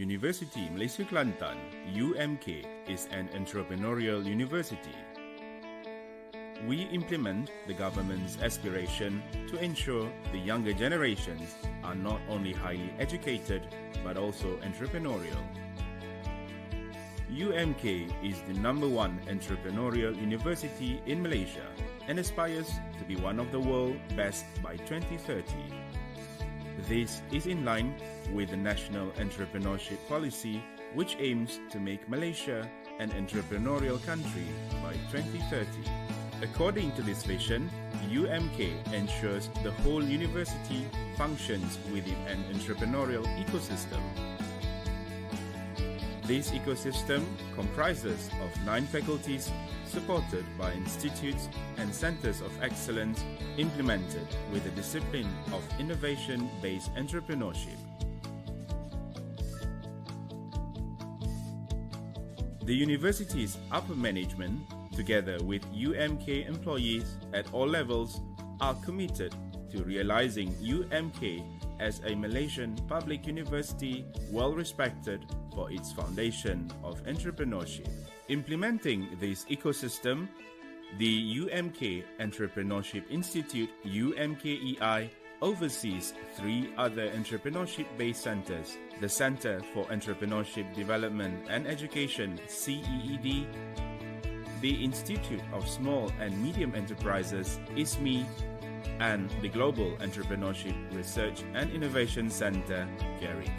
University Malaysia Kelantan, UMK, is an entrepreneurial university. We implement the government's aspiration to ensure the younger generations are not only highly educated but also entrepreneurial. UMK is the #1 entrepreneurial university in Malaysia and aspires to be one of the world's best by 2030. This is in line with the National Entrepreneurship Policy, which aims to make Malaysia an entrepreneurial country by 2030. According to this vision, UMK ensures the whole university functions within an entrepreneurial ecosystem. This ecosystem comprises of 9 faculties supported by institutes and centers of excellence implemented with the discipline of innovation-based entrepreneurship. The university's upper management, together with UMK employees at all levels, are committed to realizing UMK as a Malaysian public university well respected for its foundation of entrepreneurship. Implementing this ecosystem, the UMK Entrepreneurship Institute UMKEI oversees 3 other entrepreneurship-based centers: the Center for Entrepreneurship Development and Education CEED, the Institute of Small and Medium Enterprises ISME, and the Global Entrepreneurship Research and Innovation Center GERIC.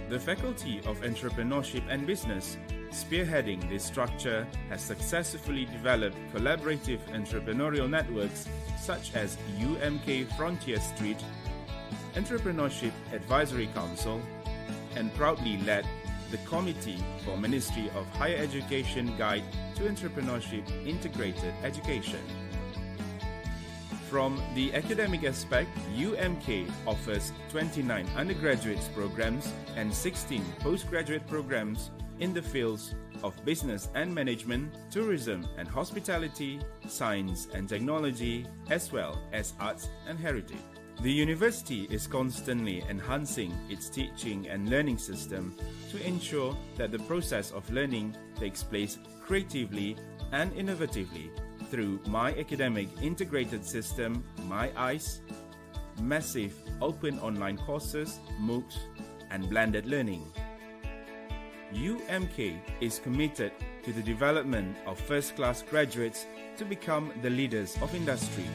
The Faculty of Entrepreneurship and Business, spearheading this structure, has successfully developed collaborative entrepreneurial networks such as UMK Frontier Street, Entrepreneurship Advisory Council, and proudly led the Committee for Ministry of Higher Education Guide to Entrepreneurship Integrated Education. From the academic aspect, UMK offers 29 undergraduate programs and 16 postgraduate programs in the fields of business and management, tourism and hospitality, science and technology, as well as arts and heritage. The university is constantly enhancing its teaching and learning system to ensure that the process of learning takes place creatively and innovatively through My Academic Integrated System, My EYES, massive open online courses, MOOCs, and blended learning. UMK is committed to the development of first-class graduates to become the leaders of industry.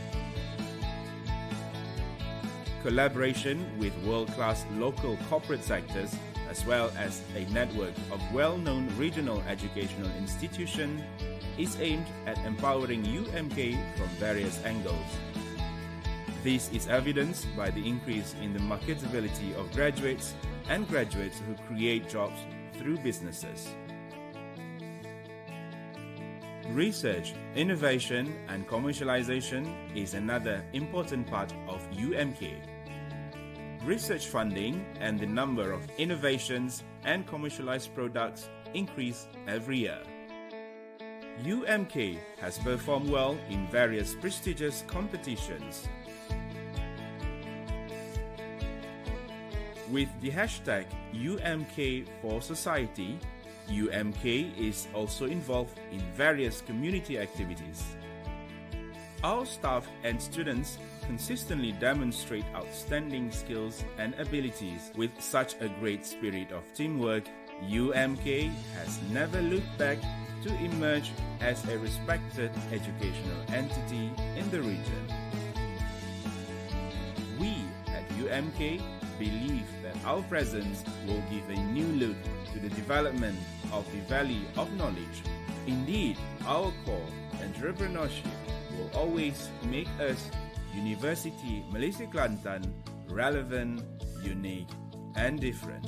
Collaboration with world-class local corporate sectors, as well as a network of well-known regional educational institutions, is aimed at empowering UMK from various angles. This is evidenced by the increase in the marketability of graduates and graduates who create jobs through businesses. Research, innovation, and commercialization is another important part of UMK. Research funding and the number of innovations and commercialized products increase every year. UMK has performed well in various prestigious competitions. With the hashtag UMK for Society, UMK is also involved in various community activities. Our staff and students consistently demonstrate outstanding skills and abilities. With such a great spirit of teamwork, UMK has never looked back to emerge as a respected educational entity in the region. We at UMK believe that our presence will give a new look to the development of the Valley of Knowledge. Indeed, our core, entrepreneurship, will always make us, University Malaysia Kelantan, relevant, unique, and different.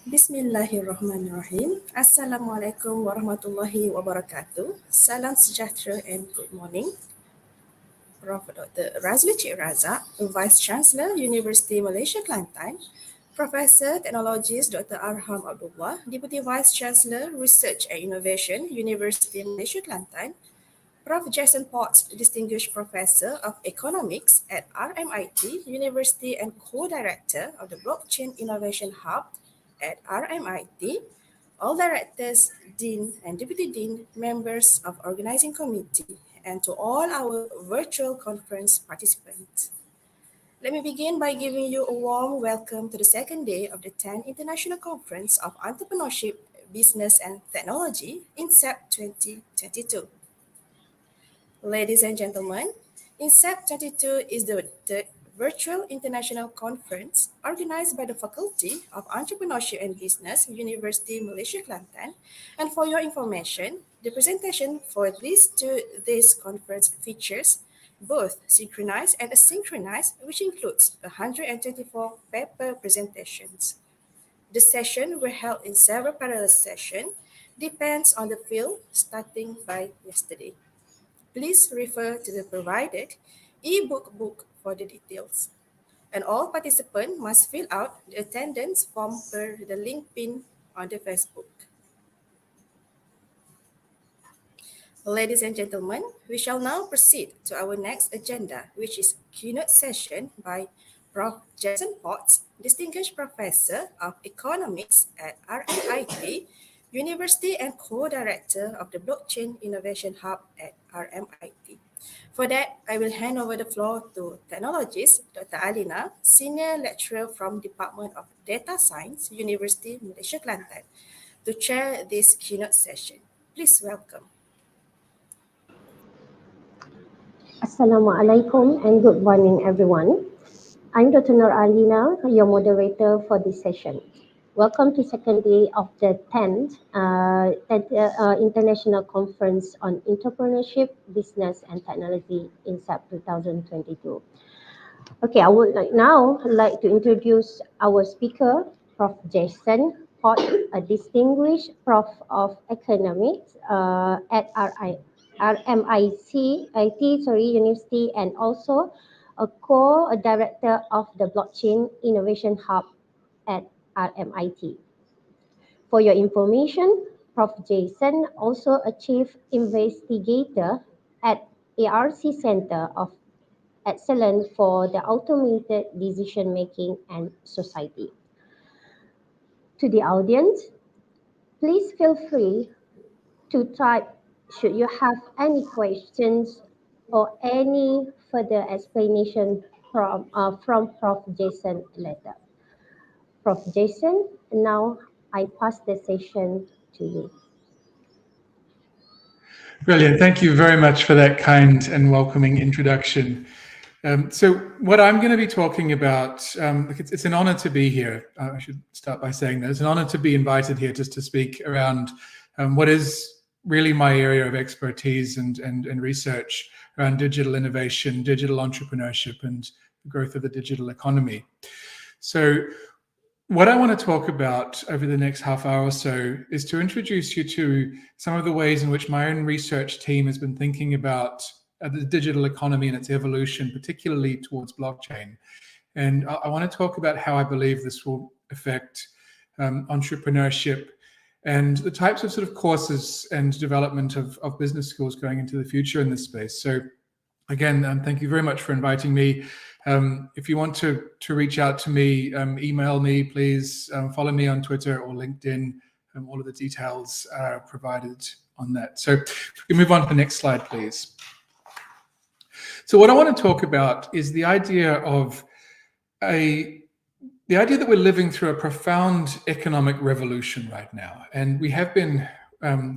Bismillahirrahmanirrahim. Assalamualaikum warahmatullahi wabarakatuh. Salam sejahtera and good morning. Prof. Dr. Razli Cik Razak, Vice Chancellor, University Malaysia Kelantan. Professor Technologist Dr. Arham Abdullah, Deputy Vice Chancellor, Research and Innovation, University Malaysia Kelantan. Prof. Jason Potts, Distinguished Professor of Economics at RMIT University and Co-Director of the Blockchain Innovation Hub at RMIT, all directors, dean and deputy dean, members of organizing committee, and to all our virtual conference participants. Let me begin by giving you a warm welcome to the second day of the 10th International Conference of Entrepreneurship, Business and Technology, InCEBT 2022. Ladies and gentlemen, InCEBT2022 is the third virtual international conference organized by the Faculty of Entrepreneurship and Business, University Malaysia Kelantan. And for your information, the presentation for this conference features both synchronized and asynchronized, which includes 124 paper presentations. The session were held in several parallel sessions, depends on the field, starting by yesterday. Please refer to the provided e-book book for the details. And all participants must fill out the attendance form per the link pinned on the Facebook. Ladies and gentlemen, we shall now proceed to our next agenda, which is keynote session by Prof. Jason Potts, Distinguished Professor of Economics at RMIT University and Co-Director of the Blockchain Innovation Hub at RMIT. For that, I will hand over the floor to technologist Dr. Alina, Senior Lecturer from Department of Data Science, University Malaysia Kelantan, to chair this keynote session. Please welcome. Assalamualaikum and good morning everyone. I'm Dr. Nur Alina, your moderator for this session. Welcome to second day of the 10th International Conference on Entrepreneurship, Business and Technology InCEBT 2022. Okay, I would now like to introduce our speaker, Prof. Jason Potts, a distinguished Prof of Economics at RMIT University and also a co-director of the Blockchain Innovation Hub at RMIT. For your information, Prof. Jason also a chief investigator at ARC Center of Excellence for the Automated Decision Making and Society. To the audience, please feel free to type should you have any questions or any further explanation from Prof. Jason later. Prof. Jason, now I pass the session to you. Brilliant. Thank you very much for that kind and welcoming introduction. So what I'm going to be talking about, it's an honor to be here. I should start by saying that it's an honor to be invited here just to speak around what is really my area of expertise and research around digital innovation, digital entrepreneurship, and the growth of the digital economy. So what I want to talk about over the next half hour or so is to introduce you to some of the ways in which my own research team has been thinking about the digital economy and its evolution, particularly towards blockchain. And I want to talk about how I believe this will affect entrepreneurship and the types of sort of courses and development of business schools going into the future in this space. So again, thank you very much for inviting me. If you want to reach out to me, email me, please follow me on Twitter or LinkedIn. All of the details are provided on that. So we move on to the next slide, please. So what I want to talk about is the idea of that we're living through a profound economic revolution right now. And we have been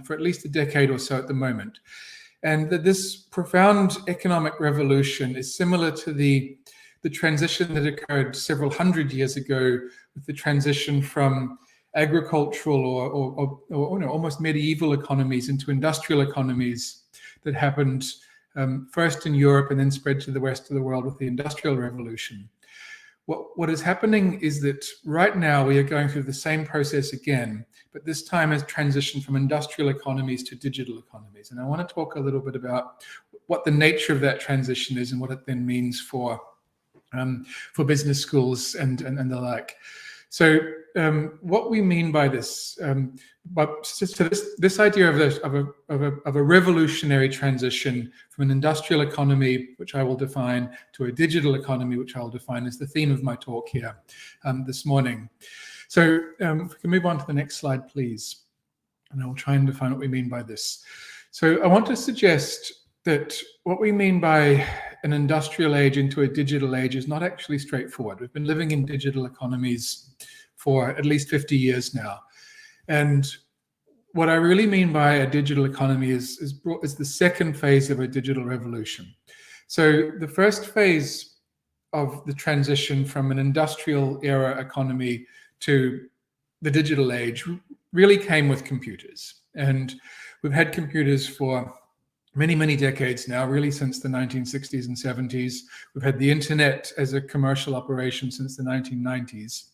for at least a decade or so at the moment. And that this profound economic revolution is similar to the transition that occurred several hundred years ago with the transition from agricultural or almost medieval economies into industrial economies that happened first in Europe and then spread to the rest of the world with the Industrial Revolution. what is happening is that right now we are going through the same process again, but this time as transition from industrial economies to digital economies. And I want to talk a little bit about what the nature of that transition is and what it then means for business schools and the like. So what we mean by this, this idea of a revolutionary transition from an industrial economy, which I will define, to a digital economy, which I will define, is the theme of my talk here this morning. So if we can move on to the next slide, please. And I will try and define what we mean by this. So I want to suggest that what we mean by an industrial age into a digital age is not actually straightforward. We've been living in digital economies for at least 50 years now. And what I really mean by a digital economy is the second phase of a digital revolution. So the first phase of the transition from an industrial era economy to the digital age really came with computers. And we've had computers for many, many decades now, really since the 1960s and 70s. We've had the internet as a commercial operation since the 1990s.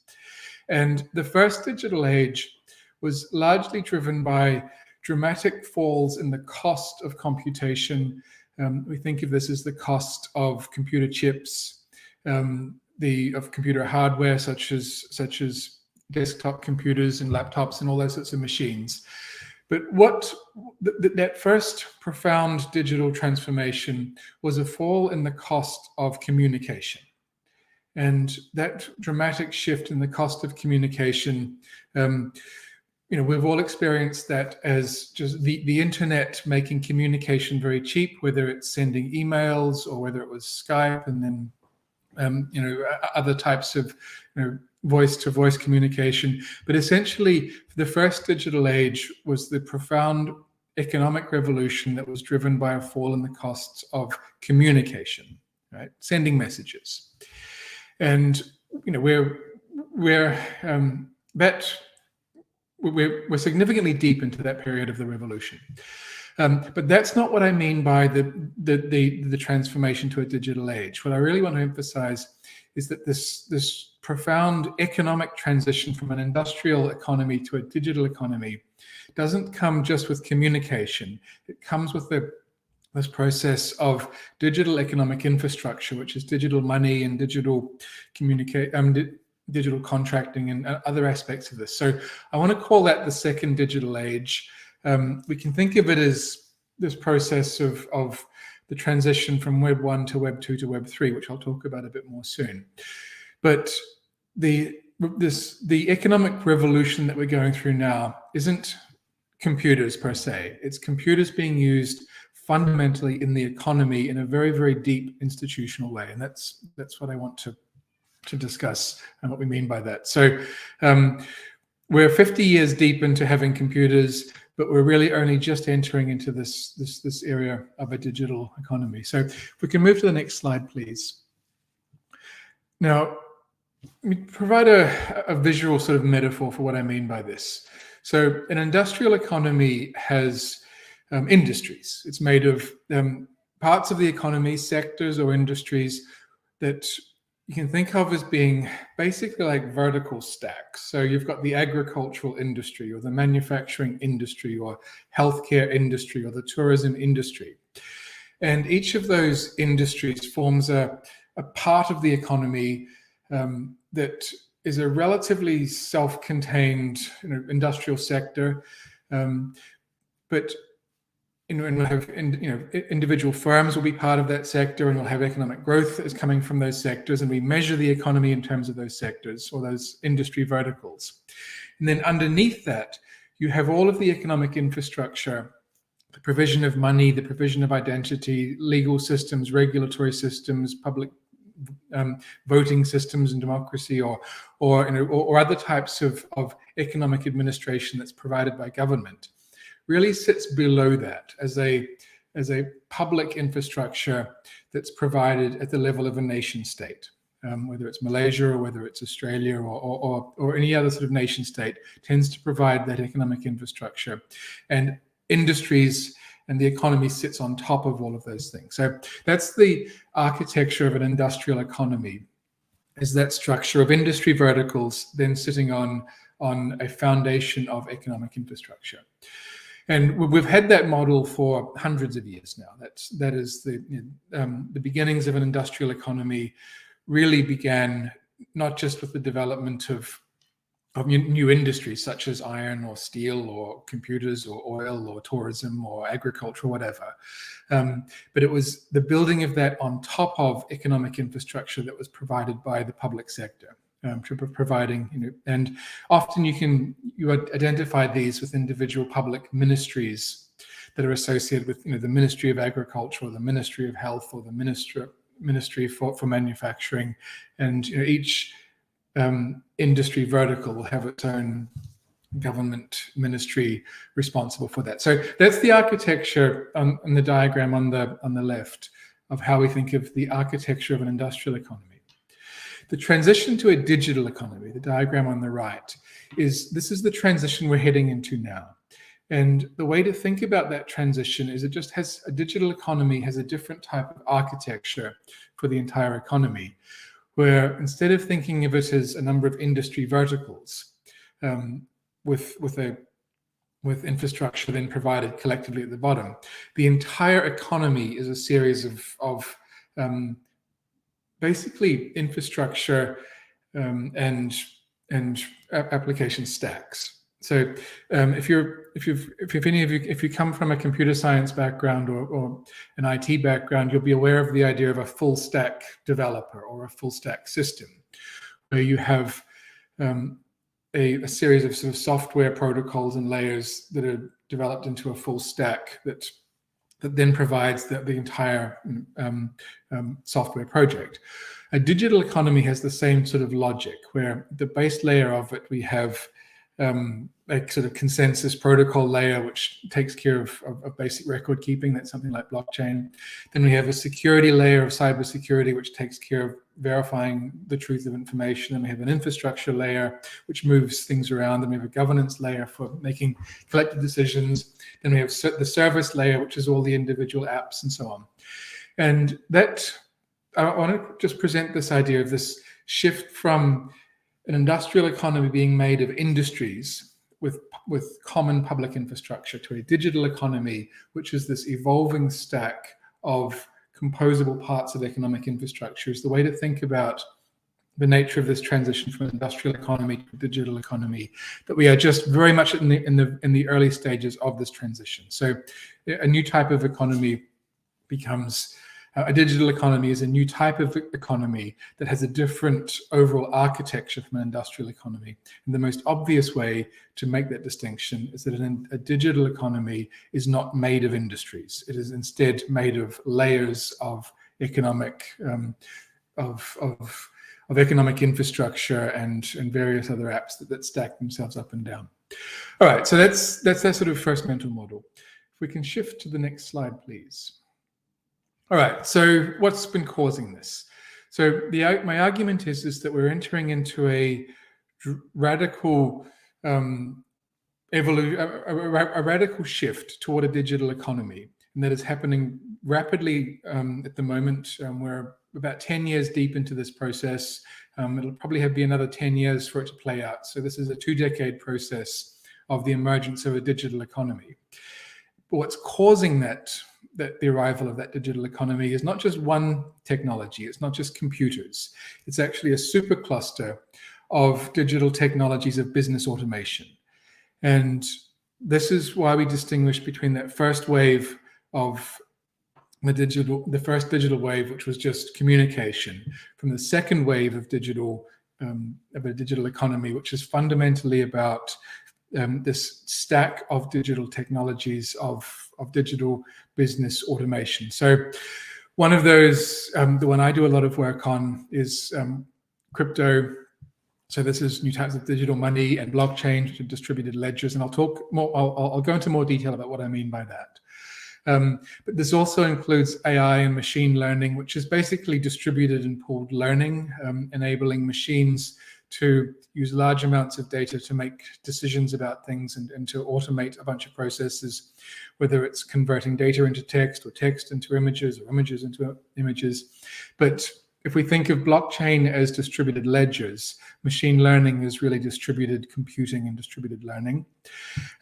And the first digital age was largely driven by dramatic falls in the cost of computation. We think of this as the cost of computer chips, of computer hardware, such as desktop computers and laptops and all those sorts of machines. But that first profound digital transformation was a fall in the cost of communication. And that dramatic shift in the cost of communication, we've all experienced that as just the internet making communication very cheap, whether it's sending emails or whether it was Skype and then, other types of, voice-to-voice communication. But essentially, the first digital age was the profound economic revolution that was driven by a fall in the costs of communication, right? Sending messages. And we're significantly deep into that period of the revolution. But that's not what I mean by the transformation to a digital age. What I really want to emphasize is that this profound economic transition from an industrial economy to a digital economy doesn't come just with communication. It comes with this process of digital economic infrastructure, which is digital money and digital digital contracting and other aspects of this. So I want to call that the second digital age. We can think of it as this process of the transition from Web 1 to Web 2 to Web 3, which I'll talk about a bit more soon. But the economic revolution that we're going through now isn't computers per se. It's computers being used fundamentally in the economy in a very, very deep institutional way. And that's what I want to discuss and what we mean by that. So we're 50 years deep into having computers, but we're really only just entering into this area of a digital economy. So if we can move to the next slide, please. Now, let me provide a visual sort of metaphor for what I mean by this. So an industrial economy has industries. It's made of parts of the economy, sectors or industries that you can think of as being basically like vertical stacks. So you've got the agricultural industry or the manufacturing industry or healthcare industry or the tourism industry. And each of those industries forms a part of the economy that is a relatively self-contained industrial sector. But and we'll have individual firms will be part of that sector, and we'll have economic growth that is coming from those sectors, and we measure the economy in terms of those sectors or those industry verticals. And then underneath that, you have all of the economic infrastructure, the provision of money, the provision of identity, legal systems, regulatory systems, public voting systems and democracy, or other types of economic administration that's provided by government. Really sits below that as a public infrastructure that's provided at the level of a nation state, whether it's Malaysia or whether it's Australia or any other sort of nation state tends to provide that economic infrastructure, and industries and the economy sits on top of all of those things. So that's the architecture of an industrial economy. as that structure of industry verticals then sitting on a foundation of economic infrastructure. And we've had that model for hundreds of years now. That is the beginnings of an industrial economy really began not just with the development of new industries such as iron or steel or computers or oil or tourism or agriculture or whatever, but it was the building of that on top of economic infrastructure that was provided by the public sector. Providing, and often you identify these with individual public ministries that are associated with, the Ministry of Agriculture or the Ministry of Health or the Ministry for Manufacturing, and each industry vertical will have its own government ministry responsible for that. So that's the architecture on the diagram on the left of how we think of the architecture of an industrial economy. The transition to a digital economy, the diagram on the right, this is the transition we're heading into now. And the way to think about that transition is a digital economy has a different type of architecture for the entire economy, where instead of thinking of it as a number of industry verticals with infrastructure then provided collectively at the bottom, the entire economy is a series of basically infrastructure and application stacks. So if you come from a computer science background or an IT background, you'll be aware of the idea of a full stack developer or a full stack system, where you have a series of sort of software protocols and layers that are developed into a full stack that then provides the entire software project. A digital economy has the same sort of logic, where the base layer of it, we have a sort of consensus protocol layer, which takes care of basic record keeping. That's something like blockchain. Then we have a security layer of cybersecurity, which takes care of verifying the truth of information. And we have an infrastructure layer, which moves things around. Then we have a governance layer for making collective decisions. Then we have the service layer, which is all the individual apps and so on. And I want to just present this idea of this shift from an industrial economy being made of industries with common public infrastructure to a digital economy, which is this evolving stack of composable parts of economic infrastructure, is the way to think about the nature of this transition from an industrial economy to a digital economy, that we are just very much in the early stages of this transition. So a new type of economy becomes a digital economy is a new type of economy that has a different overall architecture from an industrial economy. And the most obvious way to make that distinction is that a digital economy is not made of industries. It is instead made of layers of economic economic infrastructure and various other apps that stack themselves up and down. All right, so that's that sort of first mental model. If we can shift to the next slide, please. All right, so what's been causing this? So my argument is that we're entering into a radical a radical shift toward a digital economy, and that is happening rapidly at the moment. We're about 10 years deep into this process. It'll probably be another 10 years for it to play out. So this is a 2-decade process of the emergence of a digital economy. But what's causing the arrival of that digital economy is not just one technology. It's not just computers. It's actually a supercluster of digital technologies of business automation. And this is why we distinguish between that first wave of the first digital wave, which was just communication, from the second wave of a digital economy, which is fundamentally about this stack of digital technologies of digital business automation. So one of those, the one I do a lot of work on is crypto. So this is new types of digital money and blockchain, which are distributed ledgers. And I'll talk more, I'll go into more detail about what I mean by that. But this also includes AI and machine learning, which is basically distributed and pooled learning, enabling machines to use large amounts of data to make decisions about things and to automate a bunch of processes, whether it's converting data into text or text into images or images into images. But if we think of blockchain as distributed ledgers, machine learning is really distributed computing and distributed learning.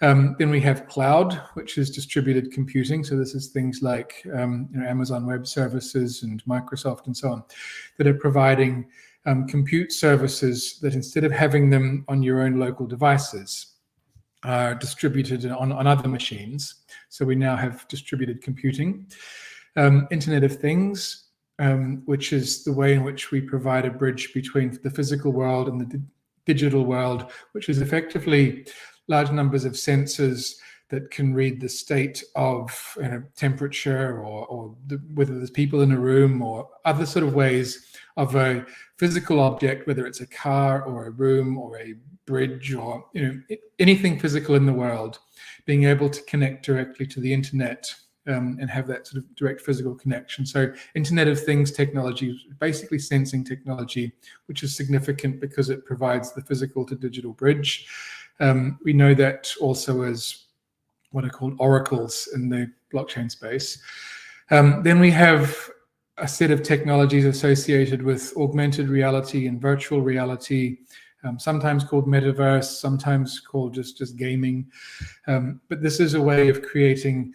Then we have cloud, which is distributed computing. So this is things like Amazon Web Services and Microsoft and so on, that are providing compute services that, instead of having them on your own local devices, are distributed on other machines. So we now have distributed computing. Internet of Things, which is the way in which we provide a bridge between the physical world and the digital world, which is effectively large numbers of sensors that can read the state of temperature or whether there's people in a room, or other sort of ways of a physical object, whether it's a car or a room or a bridge or anything physical in the world, being able to connect directly to the internet and have that sort of direct physical connection. So Internet of Things technology is basically sensing technology, which is significant because it provides the physical to digital bridge. We know that also as what are called oracles in the blockchain space. Then we have a set of technologies associated with augmented reality and virtual reality, sometimes called metaverse, sometimes called just gaming. But this is a way of creating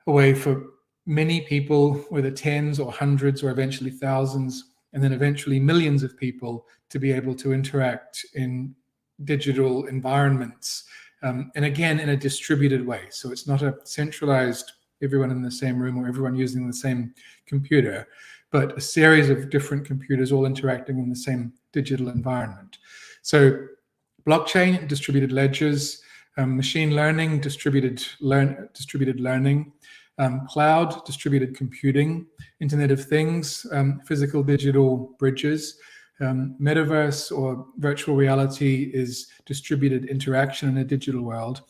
a way for many people, whether tens or hundreds or eventually thousands, and then eventually millions of people, to be able to interact in digital environments. And again, in a distributed way. So it's not a centralized, everyone in the same room or everyone using the same computer, but a series of different computers all interacting in the same digital environment. So blockchain, distributed ledgers, machine learning, distributed learning, cloud, distributed computing, Internet of Things, physical digital bridges, metaverse or virtual reality is distributed interaction in a digital world.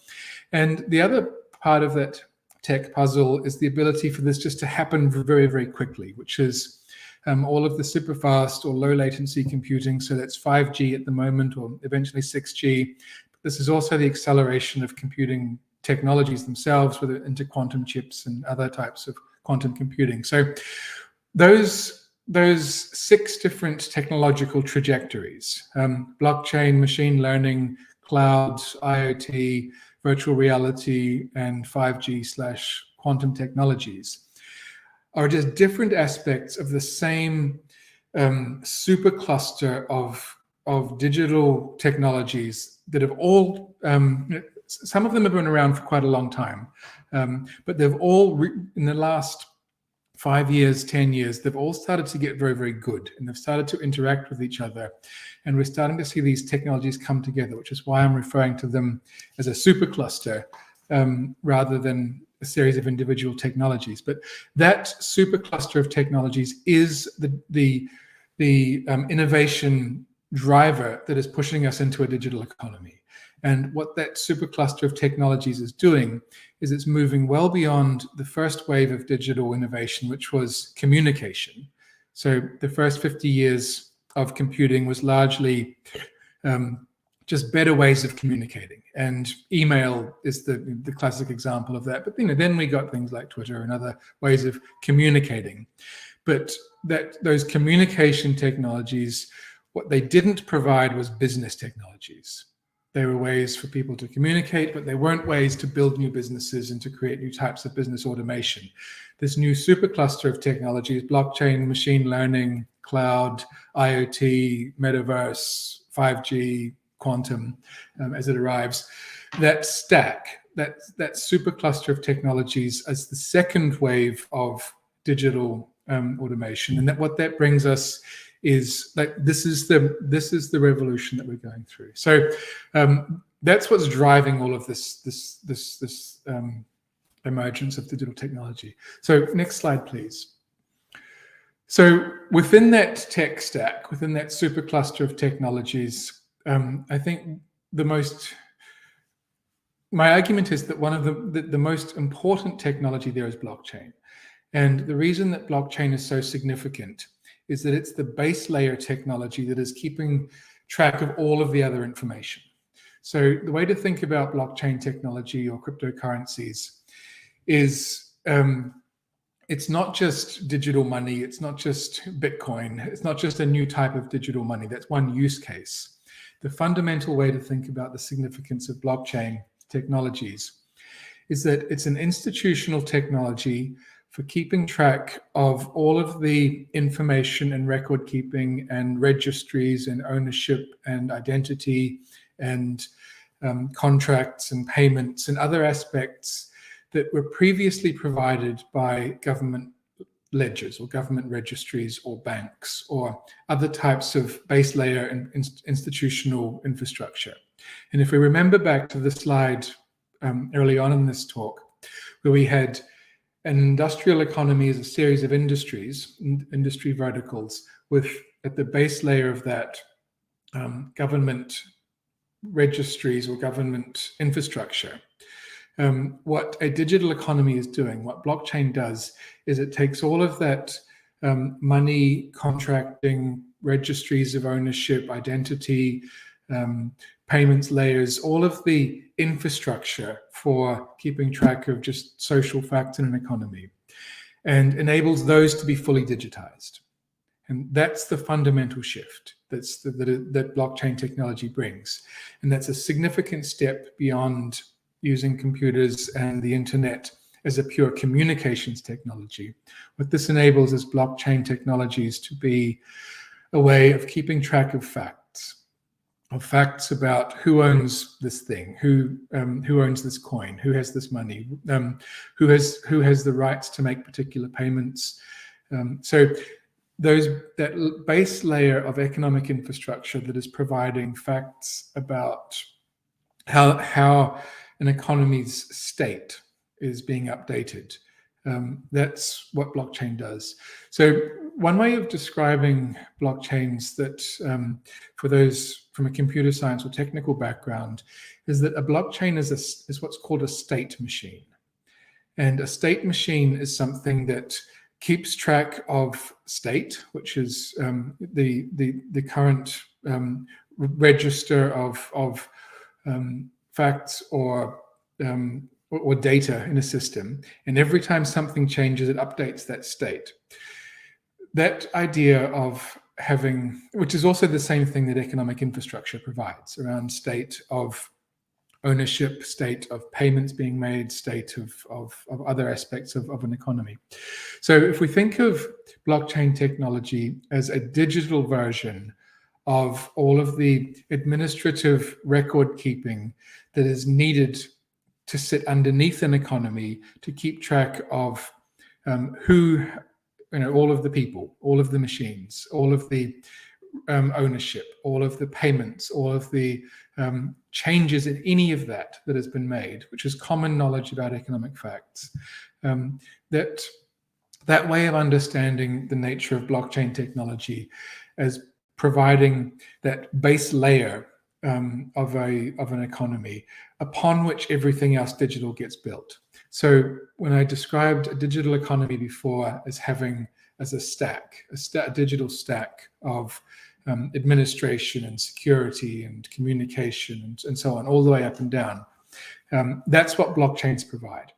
And the other part of that tech puzzle is the ability for this just to happen very, very quickly, which is all of the super fast or low latency computing. So that's 5G at the moment, or eventually 6G. This is also the acceleration of computing technologies themselves, whether into quantum chips and other types of quantum computing. So those 6 different technological trajectories, blockchain, machine learning, cloud, IoT, virtual reality, and 5G/quantum technologies, are just different aspects of the same supercluster of digital technologies that have all, some of them have been around for quite a long time, but they've all, in the last 5 years, 10 years, they've all started to get very, very good, and they've started to interact with each other. And we're starting to see these technologies come together, which is why I'm referring to them as a supercluster rather than a series of individual technologies. But that supercluster of technologies is the innovation driver that is pushing us into a digital economy. And what that supercluster of technologies is doing is it's moving well beyond the first wave of digital innovation, which was communication. So the first 50 years of computing was largely just better ways of communicating. And email is the classic example of that. But then we got things like Twitter and other ways of communicating. But those communication technologies, what they didn't provide was business technologies. They were ways for people to communicate, but they weren't ways to build new businesses and to create new types of business automation. This new supercluster of technologies, blockchain, machine learning, cloud, IoT, metaverse, 5G, quantum, as it arrives, that stack, that supercluster of technologies as the second wave of digital automation. And what that brings us is like this is the revolution that we're going through. So that's what's driving all of this emergence of digital technology. So next slide, please. So within that tech stack, within that supercluster of technologies, I think my argument is that one of the most important technology there is blockchain. And the reason that blockchain is so significant is that it's the base layer technology that is keeping track of all of the other information. So the way to think about blockchain technology or cryptocurrencies is it's not just digital money, it's not just Bitcoin, it's not just a new type of digital money. That's one use case. The fundamental way to think about the significance of blockchain technologies is that it's an institutional technology for keeping track of all of the information and record keeping and registries and ownership and identity and contracts and payments and other aspects that were previously provided by government ledgers or government registries or banks or other types of base layer and institutional infrastructure. And if we remember back to the slide early on in this talk, where we had an industrial economy as a series of industries, industry verticals, with at the base layer of that government registries or government infrastructure. What a digital economy is doing, what blockchain does, is it takes all of that money, contracting, registries of ownership, identity, payments layers, all of the infrastructure for keeping track of just social facts in an economy, and enables those to be fully digitized. And that's the fundamental shift that blockchain technology brings. And that's a significant step beyond using computers and the internet as a pure communications technology. What this enables is blockchain technologies to be a way of keeping track of facts about who owns this thing, who owns this coin, who has this money, who has the rights to make particular payments. So that base layer of economic infrastructure that is providing facts about how an economy's state is being updated. That's what blockchain does. So one way of describing blockchains that for those from a computer science or technical background is that a blockchain is what's called a state machine. And a state machine is something that keeps track of state, which is the current register of facts or data in a system. And every time something changes, it updates that state. That idea of having, which is also the same thing that economic infrastructure provides around state of ownership, state of payments being made, state of other aspects of an economy. So if we think of blockchain technology as a digital version of all of the administrative record keeping that is needed to sit underneath an economy to keep track of all of the people, all of the machines, all of the ownership, all of the payments, all of the changes in any of that has been made, which is common knowledge about economic facts. That way of understanding the nature of blockchain technology as providing that base layer of an economy upon which everything else digital gets built. So when I described a digital economy before as having as a digital stack of administration and security and communication and so on, all the way up and down, that's what blockchains provide.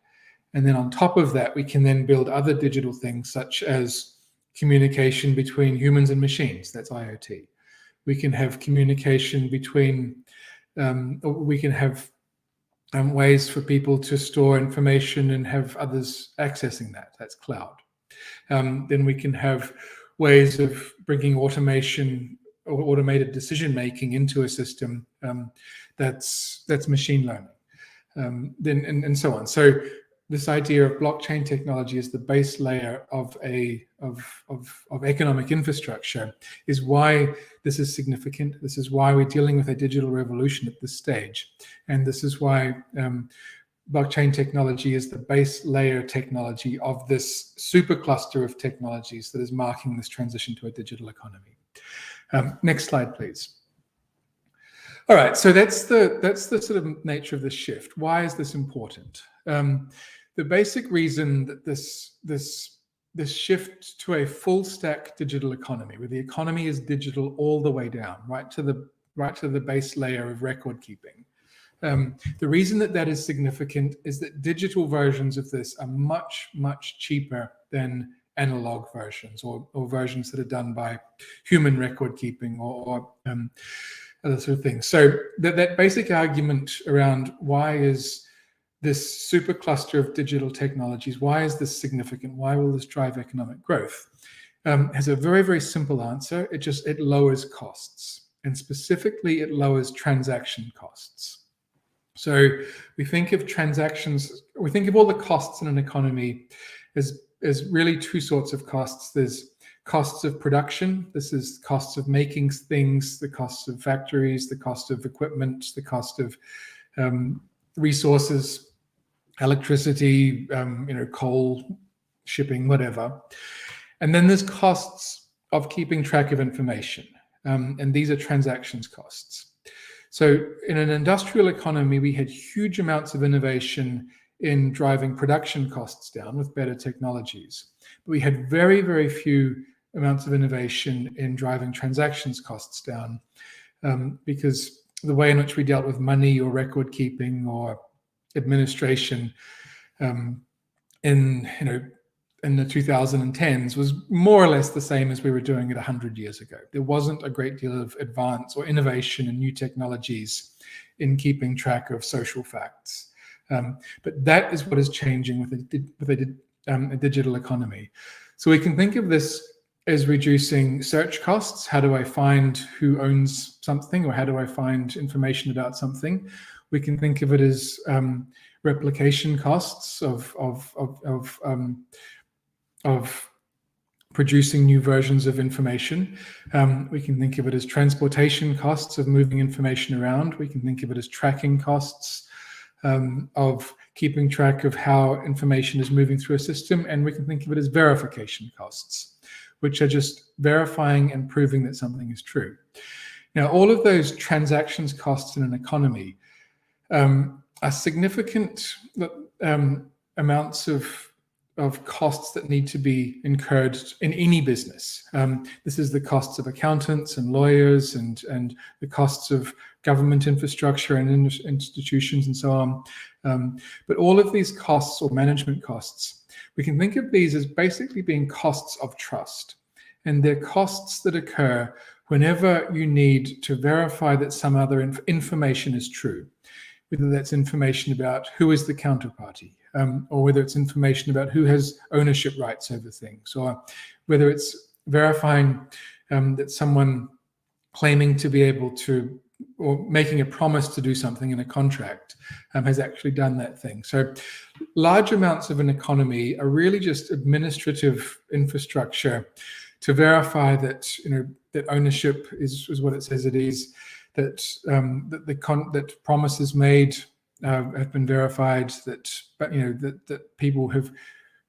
And then on top of that, we can then build other digital things such as communication between humans and machines. That's IoT. We can have communication between, we can have ways for people to store information and have others accessing that. That's cloud. Then we can have ways of bringing automation or automated decision-making into a system that's machine learning. And so on. So this idea of blockchain technology as the base layer of economic infrastructure is why this is significant. This is why we're dealing with a digital revolution at this stage. And this is why blockchain technology is the base layer technology of this supercluster of technologies that is marking this transition to a digital economy. Next slide, please. All right, so that's the sort of nature of the shift. Why is this important? The basic reason that this shift to a full stack digital economy, where the economy is digital all the way down, right to the base layer of record keeping, The reason that that is significant is that digital versions of this are much, much cheaper than analog versions or versions that are done by human record keeping or other sort of things. So that basic argument around why is this supercluster of digital technologies, why is this significant? Why will this drive economic growth? Has a very, very simple answer. It lowers costs, and specifically it lowers transaction costs. So we think of transactions, we think of all the costs in an economy as really two sorts of costs. There's costs of production. This is costs of making things, the costs of factories, the cost of equipment, the cost of resources, electricity, coal, shipping, whatever. And then there's costs of keeping track of information. And these are transactions costs. So in an industrial economy, we had huge amounts of innovation in driving production costs down with better technologies. But we had very, very few amounts of innovation in driving transactions costs down because the way in which we dealt with money or record keeping or administration in the 2010s was more or less the same as we were doing it 100 years ago. There wasn't a great deal of advance or innovation in new technologies in keeping track of social facts. But that is what is changing with a digital economy. So we can think of this as reducing search costs. How do I find who owns something, or how do I find information about something? We can think of it as replication costs of producing new versions of information. We can think of it as transportation costs of moving information around. We can think of it as tracking costs of keeping track of how information is moving through a system. And we can think of it as verification costs, which are just verifying and proving that something is true. Now, all of those transactions costs in an economy are significant amounts of costs that need to be incurred in any business. This is the costs of accountants and lawyers and the costs of government infrastructure and institutions and so on. But all of these costs or management costs, we can think of these as basically being costs of trust. And they're costs that occur whenever you need to verify that some other information is true, whether that's information about who is the counterparty, or whether it's information about who has ownership rights over things, or whether it's verifying that someone claiming to be able to, or making a promise to do something in a contract has actually done that thing. So large amounts of an economy are really just administrative infrastructure to verify that that ownership is what it says it is, that promises made have been verified, that people have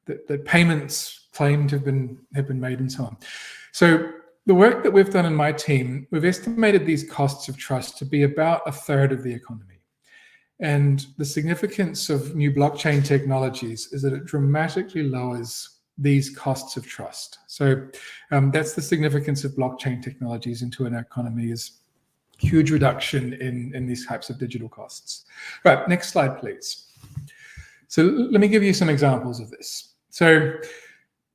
that payments claimed have been made, and so on. So the work that we've done in my team, we've estimated these costs of trust to be about a third of the economy. And the significance of new blockchain technologies is that it dramatically lowers these costs of trust. So that's the significance of blockchain technologies into an economy, is huge reduction in these types of digital costs. Right, next slide, please. So let me give you some examples of this. So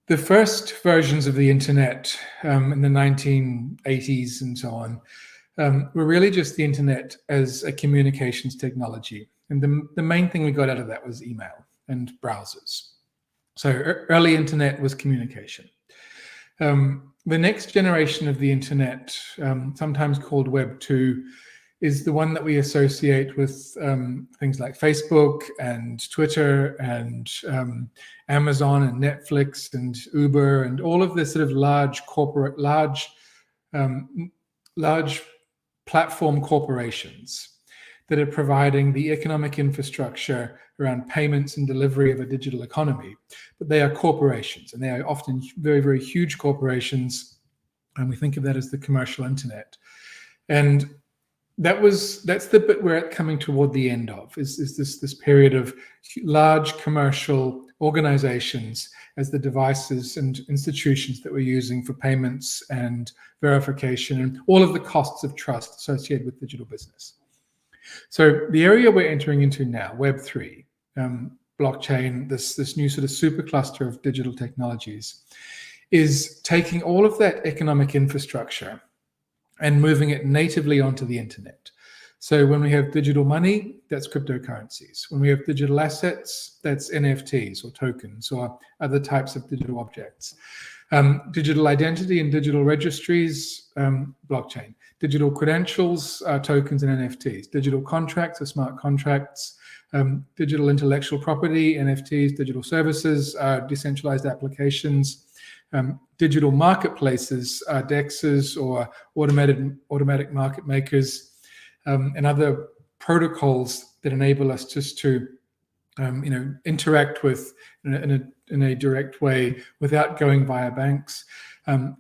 the first versions of the internet in the 1980s and so on were really just the internet as a communications technology. And the main thing we got out of that was email and browsers. So early internet was communication. The next generation of the internet, sometimes called Web 2, is the one that we associate with things like Facebook and Twitter and Amazon and Netflix and Uber and all of this sort of large platform corporations that are providing the economic infrastructure around payments and delivery of a digital economy. But they are corporations, and they are often very, very huge corporations. And we think of that as the commercial internet. And that's the bit we're coming toward the end of, is this period of large commercial organizations as the devices and institutions that we're using for payments and verification and all of the costs of trust associated with digital business. So the area we're entering into now, Web3, blockchain, this new sort of supercluster of digital technologies, is taking all of that economic infrastructure and moving it natively onto the internet. So when we have digital money, that's cryptocurrencies. When we have digital assets, that's NFTs or tokens or other types of digital objects. Digital identity and digital registries, blockchain. Digital credentials, tokens and NFTs. Digital contracts or smart contracts. Digital intellectual property, NFTs. Digital services, decentralized applications. Digital marketplaces, DEXs or automatic market makers, and other protocols that enable us just to interact with in a direct way without going via banks.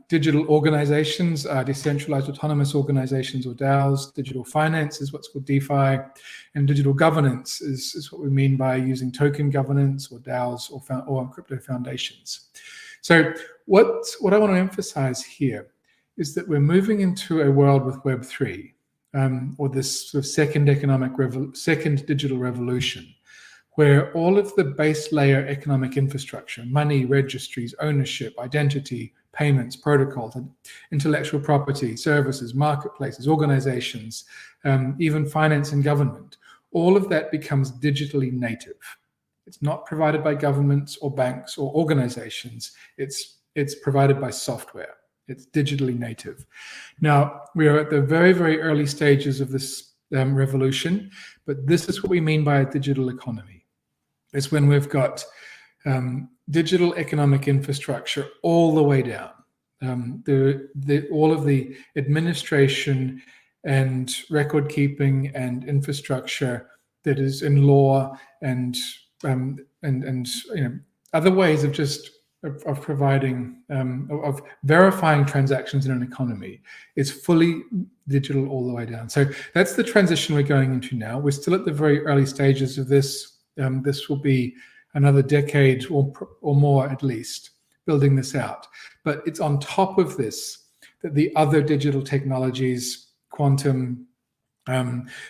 Digital organizations, decentralized autonomous organizations or DAOs. Digital finance is what's called DeFi, and digital governance is what we mean by using token governance or DAOs or crypto foundations. So what I want to emphasize here is that we're moving into a world with Web3, or this sort of second digital revolution, where all of the base layer economic infrastructure, money, registries, ownership, identity, payments, protocols, intellectual property, services, marketplaces, organizations, even finance and government, all of that becomes digitally native. It's not provided by governments or banks or organizations. It's provided by software. It's digitally native. Now, we are at the very, very early stages of this revolution, but this is what we mean by a digital economy. It's when we've got digital economic infrastructure all the way down. All of the administration and record keeping and infrastructure that is in law and other ways of providing of verifying transactions in an economy is fully digital all the way down. So that's the transition we're going into now. We're still at the very early stages of this. This will be another decade or more at least building this out. But it's on top of this that the other digital technologies, quantum,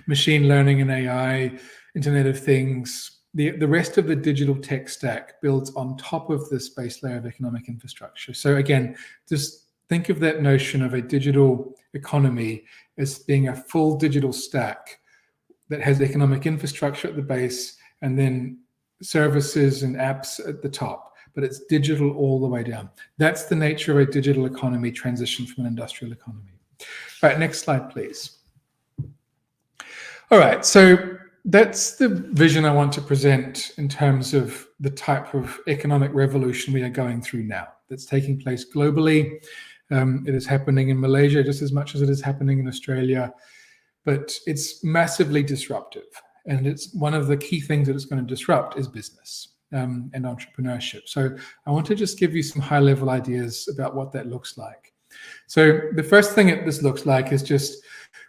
machine learning and AI, Internet of Things, the rest of the digital tech stack builds on top of this base layer of economic infrastructure. So again, just think of that notion of a digital economy as being a full digital stack that has economic infrastructure at the base and then services and apps at the top, but it's digital all the way down. That's the nature of a digital economy transition from an industrial economy. All right, next slide, please. All right, so that's the vision I want to present in terms of the type of economic revolution we are going through now that's taking place globally. It is happening in Malaysia just as much as it is happening in Australia, but it's massively disruptive. And it's one of the key things that it's going to disrupt is business and entrepreneurship. So I want to just give you some high-level ideas about what that looks like. So the first thing this looks like is just,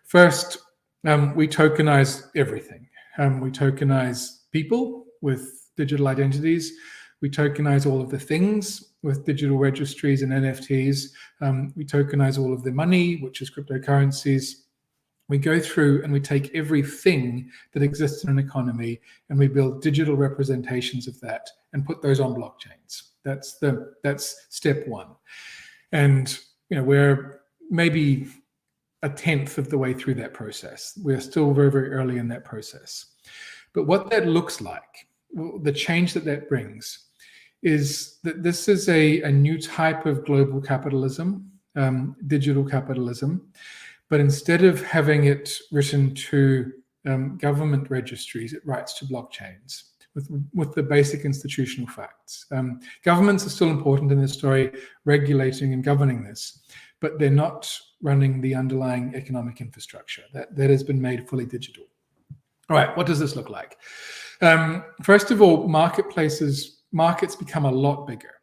first, we tokenize everything. We tokenize people with digital identities. We tokenize all of the things with digital registries and NFTs. We tokenize all of the money, which is cryptocurrencies. We go through and we take everything that exists in an economy and we build digital representations of that and put those on blockchains. That's step one. And we're maybe a tenth of the way through that process. We're still very, very early in that process. But what that looks like, the change that brings, is that this is a new type of global capitalism, digital capitalism. But instead of having it written to government registries, it writes to blockchains with the basic institutional facts. Governments are still important in this story, regulating and governing this, but they're not running the underlying economic infrastructure. That has been made fully digital. All right, what does this look like? First of all, markets become a lot bigger